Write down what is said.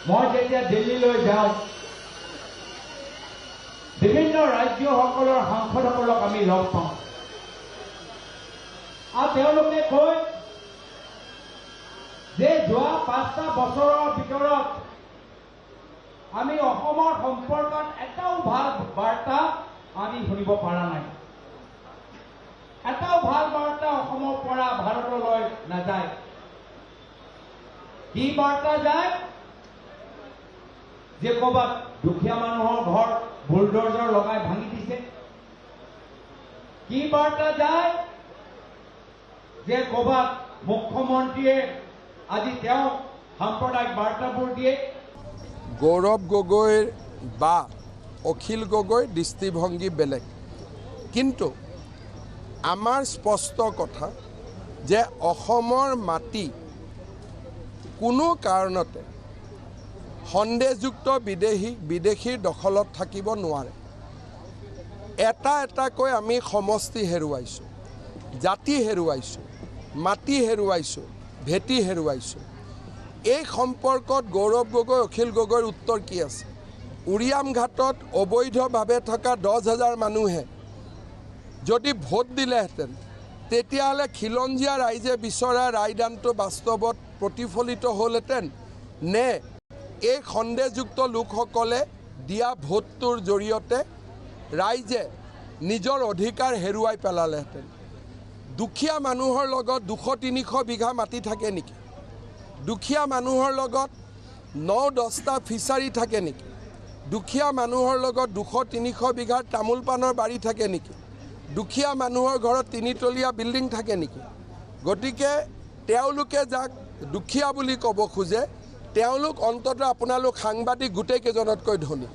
মই যেতিয়া দিল্লীলৈ যাওঁ বিভিন্ন ৰাজ্যসকলৰ সাংসদসকলক আমি লগ পাওঁ আৰু তেওঁলোকে কয় যে যোৱা 5টা বছৰৰ ভিতৰত আমি অসমৰ সম্পৰ্কত এটাও ভাল বাৰ্তা আমি শুনিব পৰা নাই। এটাও ভাল বাৰ্তা অসমৰ পৰা ভাৰতলৈ নাযায়। কি বাৰ্তা যায় যে ক'ৰবাত দুখীয়া মানুহৰ ঘৰ বুলডোজাৰ লগাই ভাঙি দিছে। কি বাৰ্তা যায় যে ক'ৰবাত মুখ্যমন্ত্ৰীয়ে আজি তেওঁ সাম্প্ৰদায়িক বাৰ্তাবোৰ দিয়ে। গৌৰৱ গগৈৰ বা অখিল গগৈৰ দৃষ্টিভংগী বেলেগ, কিন্তু আমাৰ স্পষ্ট কথা যে অসমৰ মাটি কোনো কাৰণতে সন্দেহযুক্ত বিদেশীৰ দখলত থাকিব নোৱাৰে। এটা এটাকৈ আমি সমষ্টি হেৰুৱাইছোঁ, জাতি হেৰুৱাইছোঁ, মাটি হেৰুৱাইছোঁ, ভেটি হেৰুৱাইছোঁ। এই সম্পৰ্কত গৌৰৱ গগৈ অখিল গগৈৰ উত্তৰ কি আছে? উৰিয়াম ঘাটত অবৈধভাৱে থকা 10,000 মানুহে যদি ভোট দিলেহেঁতেন তেতিয়াহ'লে খিলঞ্জীয়া ৰাইজে বিচৰা ৰায়দানটো বাস্তৱত প্ৰতিফলিত হ'লহেঁতেন নে এই সন্দেহযুক্ত লোকসকলে দিয়া ভোটটোৰ জৰিয়তে ৰাইজে নিজৰ অধিকাৰ হেৰুৱাই পেলালেহেঁতেন? দুখীয়া মানুহৰ লগত 200-300 বিঘা মাটি থাকে নেকি? দুখীয়া মানুহৰ লগত 9-10টা ফিচাৰী থাকে নেকি? দুখীয়া মানুহৰ লগত 200-300 বিঘাৰ তামোল পাণৰ বাৰী থাকে নেকি? দুখীয়া মানুহৰ ঘৰত 3তলীয়া বিল্ডিং থাকে নেকি? গতিকে তেওঁলোকে যাক দুখীয়া বুলি ক'ব খোজে তেওঁলোক অন্ততঃ আপোনালোক সাংবাদিক গোটেইকেইজনতকৈ ধনী।